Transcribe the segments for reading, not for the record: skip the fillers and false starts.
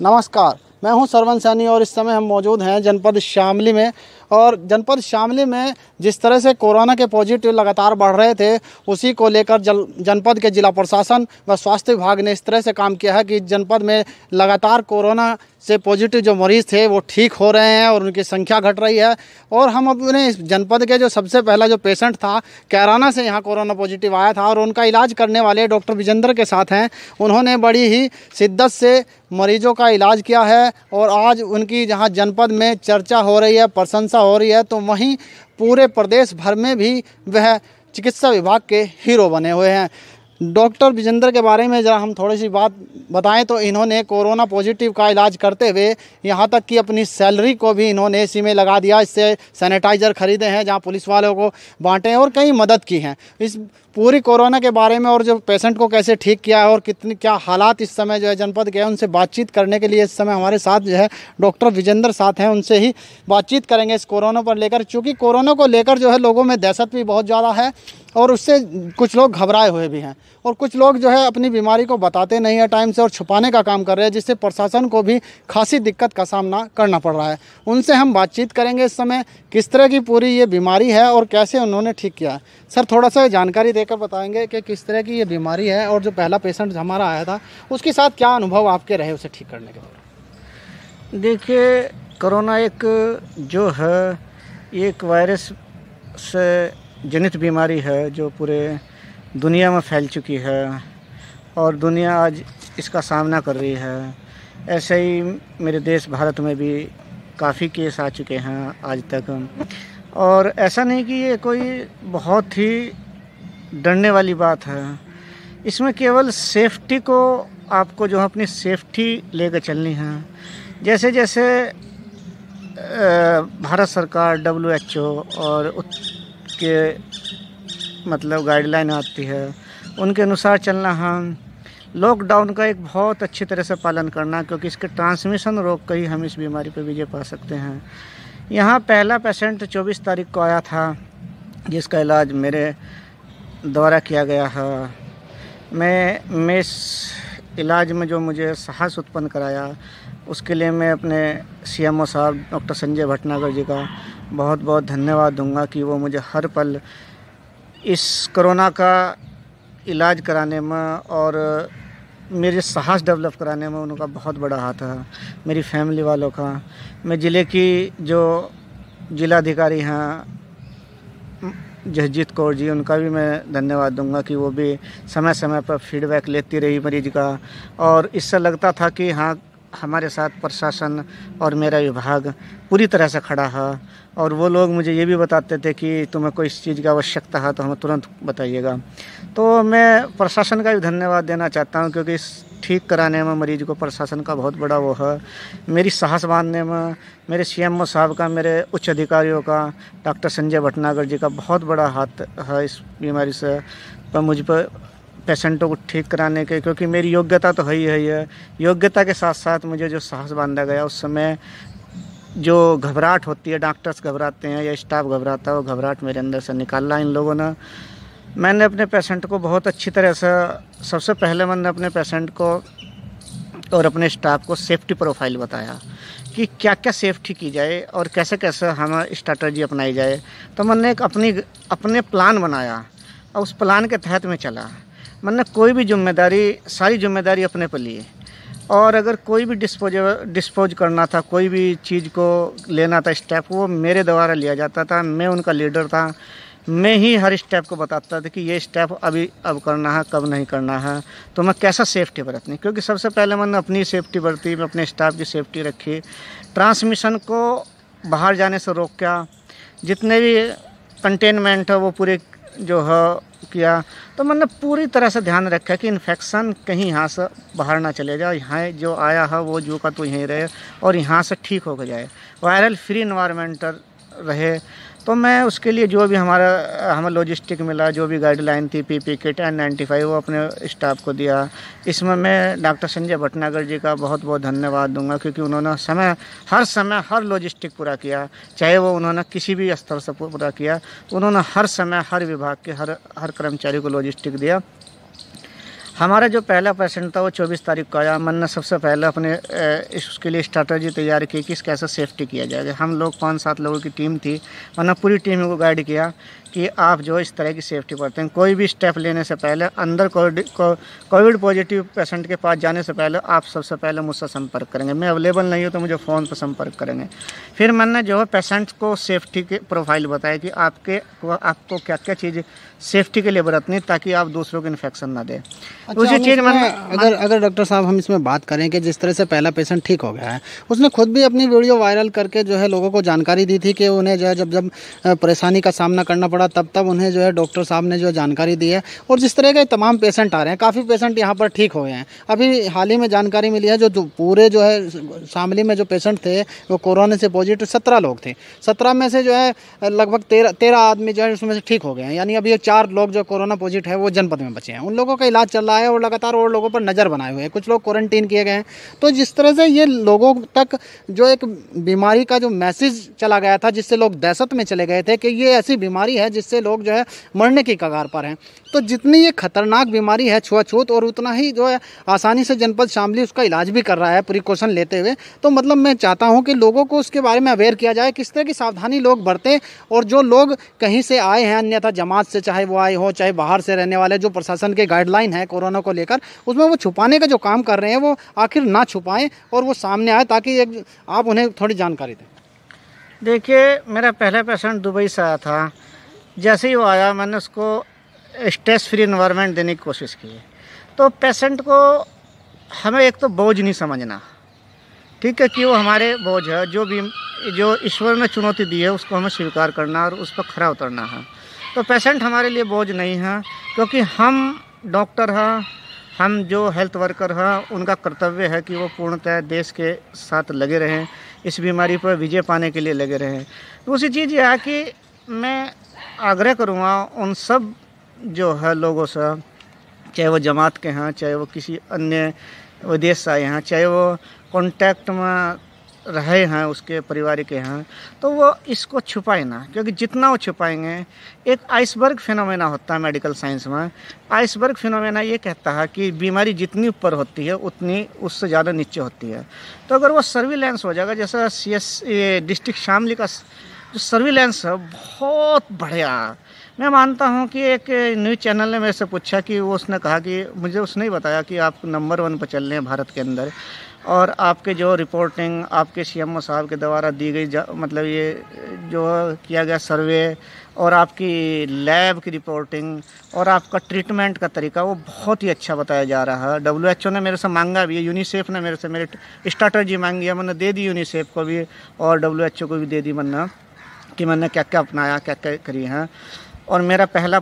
नमस्कार, मैं हूं सरवन सैनी और इस समय हम मौजूद हैं जनपद शामली में। और जनपद शामली में जिस तरह से कोरोना के पॉजिटिव लगातार बढ़ रहे थे, उसी को लेकर जनपद के जिला प्रशासन व स्वास्थ्य विभाग ने इस तरह से काम किया है कि जनपद में लगातार कोरोना से पॉजिटिव जो मरीज़ थे वो ठीक हो रहे हैं और उनकी संख्या घट रही है। और हम अपने इस जनपद के जो सबसे पहला जो पेशेंट था कैराना से यहाँ कोरोना पॉजिटिव आया था और उनका इलाज करने वाले डॉक्टर विजेंद्र के साथ हैं। उन्होंने बड़ी ही शिद्दत से मरीजों का इलाज किया है और आज उनकी जहाँ जनपद में चर्चा हो रही है, प्रशंसा हो रही है, तो वहीं पूरे प्रदेश भर में भी वह चिकित्सा विभाग के हीरो बने हुए हैं। डॉक्टर विजेंद्र के बारे में जरा हम थोड़ी सी बात बताएं तो इन्होंने कोरोना पॉजिटिव का इलाज करते हुए यहाँ तक कि अपनी सैलरी को भी इन्होंने इसी में लगा दिया। इससे सैनिटाइज़र खरीदे हैं, जहाँ पुलिस वालों को बांटे हैं और कई मदद की हैं। इस पूरी कोरोना के बारे में और जो पेशेंट को कैसे ठीक किया है और कितनी क्या हालात इस समय जो है जनपद के हैं, उनसे बातचीत करने के लिए इस समय हमारे साथ जो है डॉक्टर विजेंद्र साथ हैं। उनसे ही बातचीत करेंगे इस कोरोना पर लेकर, क्योंकि कोरोना को लेकर जो है लोगों में दहशत भी बहुत ज़्यादा है और उससे कुछ लोग घबराए हुए भी हैं और कुछ लोग जो है अपनी बीमारी को बताते नहीं है टाइम से और छुपाने का काम कर रहे हैं, जिससे प्रशासन को भी खासी दिक्कत का सामना करना पड़ रहा है। उनसे हम बातचीत करेंगे इस समय किस तरह की पूरी ये बीमारी है और कैसे उन्होंने ठीक किया है। सर, थोड़ा सा जानकारी देकर बताएंगे कि किस तरह की ये बीमारी है और जो पहला पेशेंट हमारा आया था उसके साथ क्या अनुभव आपके रहे उसे ठीक करने के बाद? देखिए, कोरोना एक जो है एक वायरस से जनित बीमारी है जो पूरे दुनिया में फैल चुकी है और दुनिया आज इसका सामना कर रही है। ऐसे ही मेरे देश भारत में भी काफ़ी केस आ चुके हैं आज तक। और ऐसा नहीं कि ये कोई बहुत ही डरने वाली बात है। इसमें केवल सेफ्टी को आपको जो है अपनी सेफ्टी लेकर चलनी है। जैसे जैसे भारत सरकार WHO और के मतलब गाइडलाइन आती है उनके अनुसार चलना है। लॉकडाउन का एक बहुत अच्छी तरह से पालन करना, क्योंकि इसके ट्रांसमिशन रोक कर ही हम इस बीमारी पर विजय पा सकते हैं। यहाँ पहला पेशेंट 24 तारीख को आया था जिसका इलाज मेरे द्वारा किया गया है। मैं इस इलाज में जो मुझे साहस उत्पन्न कराया उसके लिए मैं अपने CMO साहब डॉक्टर संजय भटनागर जी का बहुत बहुत धन्यवाद दूंगा कि वो मुझे हर पल इस कोरोना का इलाज कराने में और मेरे साहस डेवलप कराने में उनका बहुत बड़ा हाथ है। मेरी फैमिली वालों का, मैं ज़िले की जो जिलाधिकारी हैं जसजीत कौर जी, उनका भी मैं धन्यवाद दूंगा कि वो भी समय समय पर फीडबैक लेती रही मरीज का। और इससे लगता था कि हाँ, हमारे साथ प्रशासन और मेरा विभाग पूरी तरह से खड़ा है। और वो लोग मुझे ये भी बताते थे कि तुम्हें कोई इस चीज़ की आवश्यकता है तो हमें तुरंत बताइएगा। तो मैं प्रशासन का भी धन्यवाद देना चाहता हूँ, क्योंकि इस ठीक कराने में मरीज को प्रशासन का बहुत बड़ा वो है। मेरी साहस बांधने में मेरे CMO साहब का, मेरे उच्च अधिकारियों का, डॉक्टर संजय भटनागर जी का बहुत बड़ा हाथ है इस बीमारी से पर मुझ पर पेशेंटों को ठीक कराने के। क्योंकि मेरी योग्यता तो है ही है, योग्यता के साथ साथ मुझे जो साहस बांधा गया उस समय जो घबराहट होती है, डॉक्टर्स घबराते हैं या स्टाफ घबराता है, वो घबराहट मेरे अंदर से निकाला इन लोगों ने। मैंने अपने पेशेंट को बहुत अच्छी तरह से, सबसे पहले मैंने अपने पेशेंट को और अपने स्टाफ को सेफ्टी प्रोफाइल बताया कि क्या क्या सेफ्टी की जाए और कैसे कैसे हम स्ट्रैटेजी अपनाई जाए। तो मैंने एक अपने प्लान बनाया और उस प्लान के तहत में चला। मैंने कोई भी जिम्मेदारी, सारी जिम्मेदारी अपने पर ली और अगर कोई भी डिस्पोज करना था, कोई भी चीज़ को लेना था स्टेप, वो मेरे द्वारा लिया जाता था। मैं उनका लीडर था, मैं ही हर स्टेप को बताता था कि ये स्टेप अब करना है, कब नहीं करना है, तो मैं कैसा सेफ्टी बरतनी। क्योंकि सबसे पहले मैंने अपनी सेफ्टी बरती, मैं अपने स्टाफ की सेफ्टी रखी, ट्रांसमिशन को बाहर जाने से रोका, जितने भी कंटेनमेंट है वो पूरे जो है किया। तो मैंने पूरी तरह से ध्यान रखा कि इन्फेक्शन कहीं यहाँ से बाहर ना चले जाए, यहाँ जो आया है वो जो का तो यहीं रहे और यहाँ से ठीक होकर जाए, वायरल फ्री इन्वायरमेंट रहे। तो मैं उसके लिए जो भी हमें लॉजिस्टिक मिला, जो भी गाइडलाइन थी, PP किट N95, वो अपने स्टाफ को दिया। इसमें मैं डॉक्टर संजय भटनागर जी का बहुत बहुत धन्यवाद दूंगा, क्योंकि उन्होंने हर समय हर लॉजिस्टिक पूरा किया। चाहे वो उन्होंने किसी भी स्तर से पूरा किया, उन्होंने हर समय हर विभाग के हर कर्मचारी को लॉजिस्टिक दिया। हमारा जो पहला पेशेंट था वो 24 तारीख को आया। मैंने सबसे पहले अपने उसके लिए स्ट्रैटेजी तैयार की कि कैसे सेफ्टी किया जाएगा। हम लोग 5-7 लोगों की टीम थी, मैंने पूरी टीम को गाइड किया कि आप जो इस तरह की सेफ्टी करते हैं, कोई भी स्टेप लेने से पहले अंदर कोविड पॉजिटिव पेशेंट के पास जाने से पहले आप सबसे पहले मुझसे संपर्क करेंगे। मैं अवेलेबल नहीं हूँ तो मुझे फ़ोन पर संपर्क करेंगे। फिर मैंने जो है पेशेंट को सेफ्टी के प्रोफाइल बताया कि आपको क्या क्या चीज़ सेफ्टी के लिए बरतनी ताकि आप दूसरों को इन्फेक्शन ना दें। उसी चीज़ अगर डॉक्टर साहब हम इसमें बात करें कि जिस तरह से पहला पेशेंट ठीक हो गया है, उसने खुद भी अपनी वीडियो वायरल करके जो है लोगों को जानकारी दी थी कि उन्हें जो है जब परेशानी का सामना करना पड़ा तब उन्हें जो है डॉक्टर साहब ने जो जानकारी दी है। और जिस तरह के तमाम पेशेंट आ रहे हैं, काफ़ी पेशेंट यहाँ पर ठीक हो गए हैं। अभी हाल ही में जानकारी मिली है जो पूरे जो है शामली में जो पेशेंट थे वो कोरोना से पॉजिटिव 17 लोग थे। 17 में से जो है लगभग 13 आदमी जो है उसमें से ठीक हो गए हैं। यानी अभी 4 लोग जो कोरोना पॉजिटिव है वो जनपद में बचे हैं। उन लोगों का इलाज चल रहा है और लगातार और लोगों पर नज़र बनाए हुए हैं। कुछ लोग क्वारंटीन किए गए हैं। तो जिस तरह से ये लोगों तक जो एक बीमारी का जो मैसेज चला गया था, जिससे लोग दहशत में चले गए थे कि ये ऐसी बीमारी है जिससे लोग जो है मरने की कगार पर हैं। तो जितनी ये खतरनाक बीमारी है छुआछूत, और उतना ही जो है आसानी से जनपद शामली उसका इलाज भी कर रहा है प्रिकॉशन लेते हुए। तो मतलब मैं चाहता हूँ कि लोगों को उसके बारे में अवेयर किया जाए, किस तरह की सावधानी लोग बरतें। और जो लोग कहीं से आए हैं, अन्यथा जमात से चाहे वो आए हो चाहे बाहर से रहने वाले, जो प्रशासन के गाइडलाइन है कोरोना को लेकर, उसमें वो छुपाने का जो काम कर रहे हैं वो आखिर ना छुपाएं और वो सामने आए, ताकि आप उन्हें थोड़ी जानकारी दें। देखिए, मेरा पहला पेशेंट दुबई से आया था। जैसे ही वो आया मैंने उसको स्ट्रेस फ्री इन्वायरमेंट देने की कोशिश की। तो पेशेंट को हमें एक तो बोझ नहीं समझना, ठीक है, कि वो हमारे बोझ है। जो ईश्वर ने चुनौती दी है उसको हमें स्वीकार करना और उस पर खरा उतरना है। तो पेशेंट हमारे लिए बोझ नहीं है, क्योंकि हम डॉक्टर हैं, हम जो हेल्थ वर्कर हैं, उनका कर्तव्य है कि वो पूर्णतः देश के साथ लगे रहें, इस बीमारी पर विजय पाने के लिए लगे रहें। दूसरी चीज़ यह है कि मैं आग्रह करूँगा उन सब जो है लोगों से, चाहे वो जमात के हैं, चाहे वो किसी अन्य विदेश से आए हैं, चाहे वो कॉन्टैक्ट में रहे हैं उसके परिवार के हैं, तो वो इसको छुपाए ना, क्योंकि जितना वो छुपाएंगे, एक आइसबर्ग फिनोमेना होता है मेडिकल साइंस में। आइसबर्ग फिनोमेना ये कहता है कि बीमारी जितनी ऊपर होती है उतनी उससे ज़्यादा नीचे होती है। तो अगर वो सर्विलेंस हो जाएगा, जैसा डिस्ट्रिक्ट शामली का जो सर्विलेंस है बहुत बढ़िया। मैं मानता हूं कि एक न्यूज़ चैनल ने मेरे से पूछा कि उसने कहा कि मुझे उसने ही बताया कि आप नंबर 1 पर चल रहे हैं भारत के अंदर, और आपके जो रिपोर्टिंग आपके सीएमओ साहब के द्वारा दी गई मतलब ये जो किया गया सर्वे और आपकी लैब की रिपोर्टिंग और आपका ट्रीटमेंट का तरीका वो बहुत ही अच्छा बताया जा रहा है। WHO ने मेरे से मांगा भी है, यूनिसेफ ने मेरे से मेरी स्ट्रैटेजी मांगी है, मैंने दे दी यूनिसेफ को भी और WHO को भी दे दी मैंने, कि मैंने क्या क्या अपनाया, क्या क्या करी है। और मेरा पहला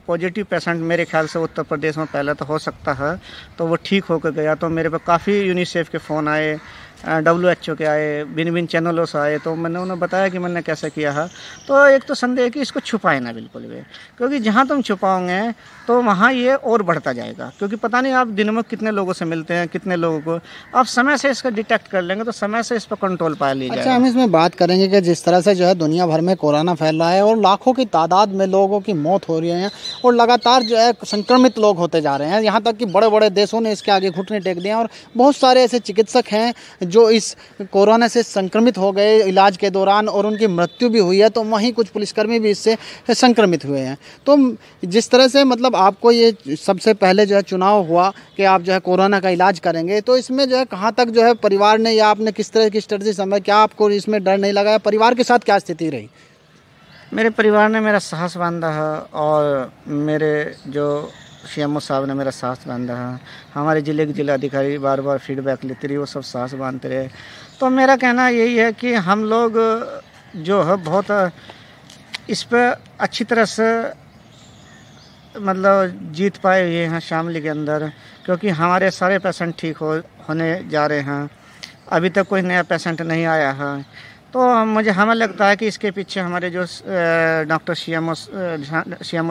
पॉजिटिव पेशेंट मेरे ख्याल से उत्तर प्रदेश में पहले तो हो सकता है, तो वो ठीक होकर गया। तो मेरे पे काफ़ी यूनिसेफ के फ़ोन आए, WHO के आए, भिन्न चैनलों से आए, तो मैंने उन्हें बताया कि मैंने कैसे किया है। तो एक तो संदेह है कि इसको छुपाए ना बिल्कुल भी, क्योंकि जहाँ तुम छुपाओगे तो वहाँ ये और बढ़ता जाएगा। क्योंकि पता नहीं आप दिन में कितने लोगों से मिलते हैं, कितने लोगों को आप समय से इसका डिटेक्ट कर लेंगे तो समय से इस पर कंट्रोल पा लीजिए। अच्छा, हम इसमें बात करेंगे कि जिस तरह से जो है दुनिया भर में कोरोना फैल रहा है और लाखों की तादाद में लोगों की मौत हो रही है और लगातार जो है संक्रमित लोग होते जा रहे हैं, यहाँ तक कि बड़े बड़े देशों ने इसके आगे घुटने टेक दिए हैं। और बहुत सारे ऐसे चिकित्सक हैं जो इस कोरोना से संक्रमित हो गए इलाज के दौरान और उनकी मृत्यु भी हुई है। तो वहीं कुछ पुलिसकर्मी भी इससे संक्रमित हुए हैं। तो जिस तरह से मतलब आपको ये सबसे पहले जो है चुनाव हुआ कि आप जो है कोरोना का इलाज करेंगे, तो इसमें जो है कहाँ तक जो है परिवार ने या आपने किस तरह की स्ट्रेटजी समझ, क्या आपको इसमें डर नहीं लगा? परिवार के साथ क्या स्थिति रही? मेरे परिवार ने मेरा साहस बांधा है और मेरे जो सीएमओ साहब ने मेरा साहस बांधा है। हमारे ज़िले के जिलाधिकारी बार बार फीडबैक लेते रहे, वो सब साहस बांधते रहे। तो मेरा कहना यही है कि हम लोग जो है बहुत इस पर अच्छी तरह से मतलब जीत पाए हुए हैं शामली के अंदर, क्योंकि हमारे सारे पेशेंट ठीक होने जा रहे हैं। अभी तक कोई नया पेशेंट नहीं आया है। तो हमें लगता है कि इसके पीछे हमारे जो डॉक्टर सीएमओ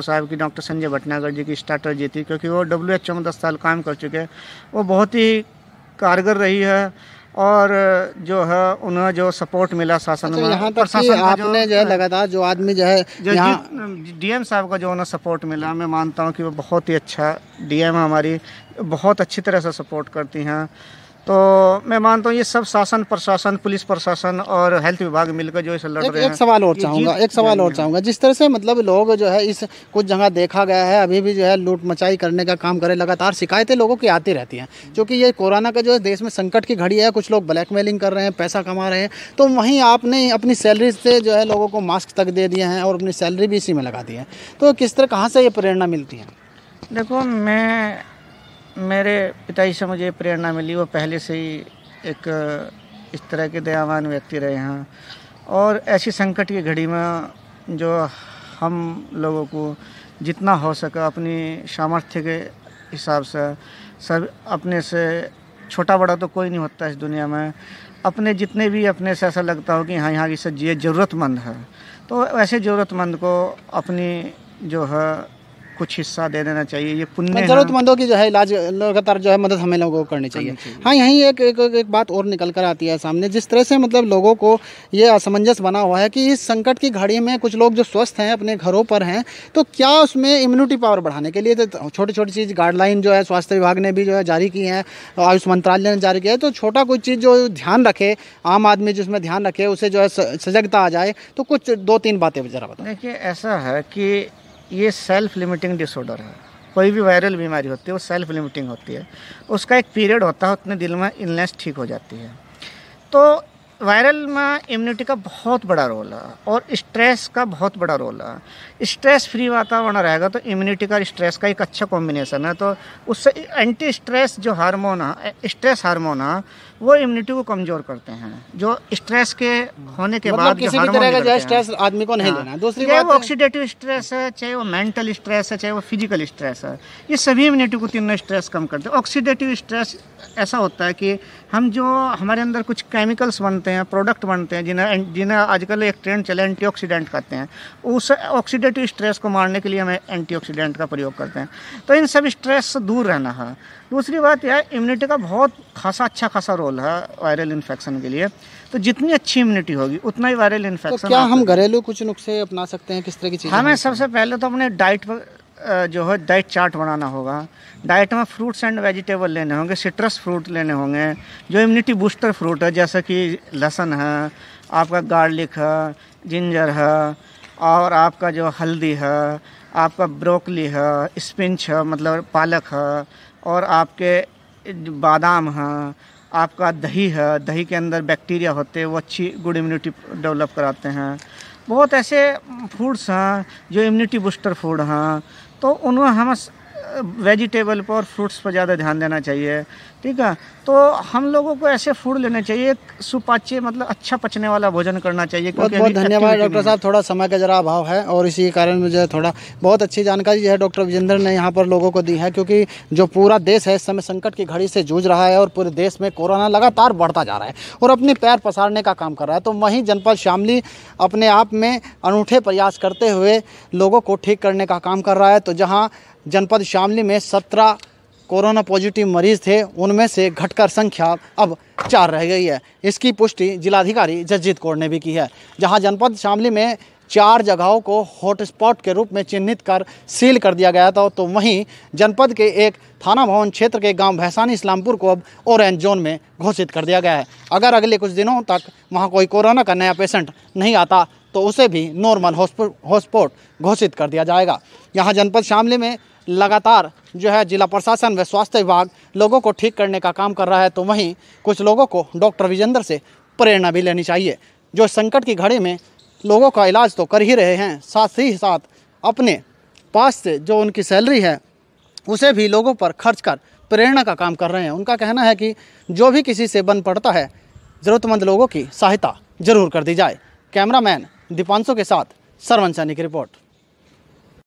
साहब की, डॉक्टर संजय भटनागर जी की स्ट्रैटेजी थी, क्योंकि वो WHO में 10 साल काम कर चुके हैं। वो बहुत ही कारगर रही है और जो है उन्हें जो सपोर्ट मिला शासन में, यहाँ तक कि आपने जो है लगातार जो आदमी जो है यहाँ डीएम साहब का जो उन्हें सपोर्ट मिला, मैं मानता हूँ कि वो बहुत ही अच्छा डीएम हमारी बहुत अच्छी तरह से सपोर्ट करती हैं। तो मैं मानता हूँ ये सब शासन प्रशासन, पुलिस प्रशासन और हेल्थ विभाग मिलकर जो इसे लड़ रहे हैं। एक सवाल और चाहूँगा जिस तरह से मतलब लोग जो है इस कुछ जगह देखा गया है अभी भी जो है लूट मचाई करने का काम करे, लगातार शिकायतें लोगों की आती रहती हैं, क्योंकि ये कोरोना का जो है देश में संकट की घड़ी है, कुछ लोग ब्लैकमेलिंग कर रहे हैं, पैसा कमा रहे हैं, तो वहीं आपने अपनी सैलरी से जो है लोगों को मास्क तक दे दिए हैं और अपनी सैलरी भी इसी में लगा दी है, तो किस तरह कहाँ से ये प्रेरणा मिलती है? देखो, मेरे पिताजी से मुझे प्रेरणा मिली, वो पहले से ही एक इस तरह के दयावान व्यक्ति रहे हैं, और ऐसी संकट की घड़ी में जो हम लोगों को जितना हो सके अपनी सामर्थ्य के हिसाब से, सब अपने से छोटा बड़ा तो कोई नहीं होता इस दुनिया में, अपने जितने भी अपने से ऐसा लगता हो कि हाँ यहाँ की ये ज़रूरतमंद है, तो ऐसे ज़रूरतमंद को अपनी जो है कुछ हिस्सा दे देना चाहिए। ये पुण्य है, जरूरतमंदों की जो है इलाज लगातार जो है मदद हमें लोगों को करनी चाहिए। हाँ, यहीं एक बात और निकल कर आती है सामने, जिस तरह से मतलब लोगों को ये असमंजस बना हुआ है कि इस संकट की घड़ी में कुछ लोग जो स्वस्थ हैं अपने घरों पर हैं, तो क्या उसमें इम्यूनिटी पावर बढ़ाने के लिए तो छोटी छोटी चीज़ गाइडलाइन जो है स्वास्थ्य विभाग ने भी जो है जारी की है, आयुष मंत्रालय ने जारी किया है, तो छोटा कोई चीज़ जो ध्यान रखे आम आदमी जिसमें ध्यान रखे, उसे जो है सजगता आ जाए, तो कुछ 2-3 बातें ज़रा बताओ। देखिए, ऐसा है कि ये सेल्फ लिमिटिंग डिसऑर्डर है। कोई भी वायरल बीमारी होती है वो सेल्फ लिमिटिंग होती है, उसका एक पीरियड होता है, उतने दिन में इलनेस ठीक हो जाती है। तो वायरल में इम्यूनिटी का बहुत बड़ा रोल है और स्ट्रेस का बहुत बड़ा रोल है। स्ट्रेस फ्री वातावरण रहेगा तो इम्यूनिटी का स्ट्रेस का एक अच्छा कॉम्बिनेशन है, तो उससे एंटी स्ट्रेस जो हार्मोन है, स्ट्रेस हार्मोन है, वो इम्यूनिटी को कमज़ोर करते हैं। जो स्ट्रेस के होने के बाद किसी भी तरह का जो स्ट्रेस आदमी को नहीं लेना है। दूसरी बात, वो ऑक्सीडेटिव स्ट्रेस है, चाहे वो मेंटल स्ट्रेस है, चाहे वो फिजिकल स्ट्रेस है, ये सभी इम्यूनिटी को तीनों स्ट्रेस कम करते हैं। ऑक्सीडेटिव स्ट्रेस ऐसा होता है कि हम जो हमारे अंदर कुछ केमिकल्स बनते हैं, प्रोडक्ट बनते हैं, जिन्हें आजकल एक ट्रेंड चले एंटीऑक्सीडेंट कहते हैं, उस ऑक्सीडेटिव स्ट्रेस को मारने के लिए हमें एंटीऑक्सीडेंट का प्रयोग करते हैं। तो इन सब स्ट्रेस से दूर रहना है। दूसरी बात यह है, इम्यूनिटी का बहुत अच्छा खासा रोल है वायरल इन्फेक्शन के लिए। तो जितनी अच्छी इम्यूनिटी होगी उतना ही वायरल इन्फेक्शन। तो क्या हम घरेलू कुछ नुस्खे अपना सकते हैं? किस तरह की चीज़? हमें सबसे पहले तो अपने डाइट पर जो है डाइट चार्ट बनाना होगा। डाइट में फ्रूट्स एंड वेजिटेबल लेने होंगे, सिट्रस फ्रूट लेने होंगे, जो इम्यूनिटी बूस्टर फ्रूट है, जैसे कि लहसुन है, आपका गार्लिक है, जिंजर है, और आपका जो हल्दी है, आपका ब्रोकली है, स्पिनच है मतलब पालक है, और आपके बादाम है, आपका दही है, दही के अंदर बैक्टीरिया होते हैं, वो अच्छी गुड इम्यूनिटी डेवलप कराते हैं। बहुत ऐसे फूड्स हैं जो इम्यूनिटी बूस्टर फूड हैं, तो उन्हें हम वेजिटेबल पर और फ्रूट्स पर ज़्यादा ध्यान देना चाहिए। ठीक है, तो हम लोगों को ऐसे फूड लेने चाहिए, सुपाच्य मतलब अच्छा पचने वाला भोजन करना चाहिए। बहुत बहुत धन्यवाद डॉक्टर साहब, थोड़ा समय का जरा अभाव है और इसी कारण मुझे थोड़ा बहुत अच्छी जानकारी जो है डॉक्टर विजेंद्र ने यहाँ पर लोगों को दी है, क्योंकि जो पूरा देश है इस समय संकट की घड़ी से जूझ रहा है और पूरे देश में कोरोना लगातार बढ़ता जा रहा है और अपने पैर पसारने का काम कर रहा है। तो वहीं जनपद शामली अपने आप में अनूठे प्रयास करते हुए लोगों को ठीक करने का काम कर रहा है। तो जहाँ जनपद शामली में 17 कोरोना पॉजिटिव मरीज थे, उनमें से घटकर संख्या अब 4 रह गई है। इसकी पुष्टि जिलाधिकारी जसजीत कौर ने भी की है। जहां जनपद शामली में 4 जगहों को हॉटस्पॉट के रूप में चिन्हित कर सील कर दिया गया था, तो वहीं जनपद के एक थाना भवन क्षेत्र के गांव भैसानी इस्लामपुर को अब ऑरेंज जोन में घोषित कर दिया गया है। अगर अगले कुछ दिनों तक वहां कोई कोरोना का नया पेशेंट नहीं आता तो उसे भी नॉर्मल हॉटस्पॉट घोषित कर दिया जाएगा। यहाँ जनपद शामली में लगातार जो है जिला प्रशासन व स्वास्थ्य विभाग लोगों को ठीक करने का काम कर रहा है, तो वहीं कुछ लोगों को डॉक्टर विजेंद्र से प्रेरणा भी लेनी चाहिए, जो संकट की घड़ी में लोगों का इलाज तो कर ही रहे हैं, साथ ही साथ अपने पास से जो उनकी सैलरी है उसे भी लोगों पर खर्च कर प्रेरणा का काम कर रहे हैं। उनका कहना है कि जो भी किसी से बन पड़ता है, ज़रूरतमंद लोगों की सहायता जरूर कर दी जाए। कैमरामैन दीपांशु के साथ सरवन सैनी की रिपोर्ट।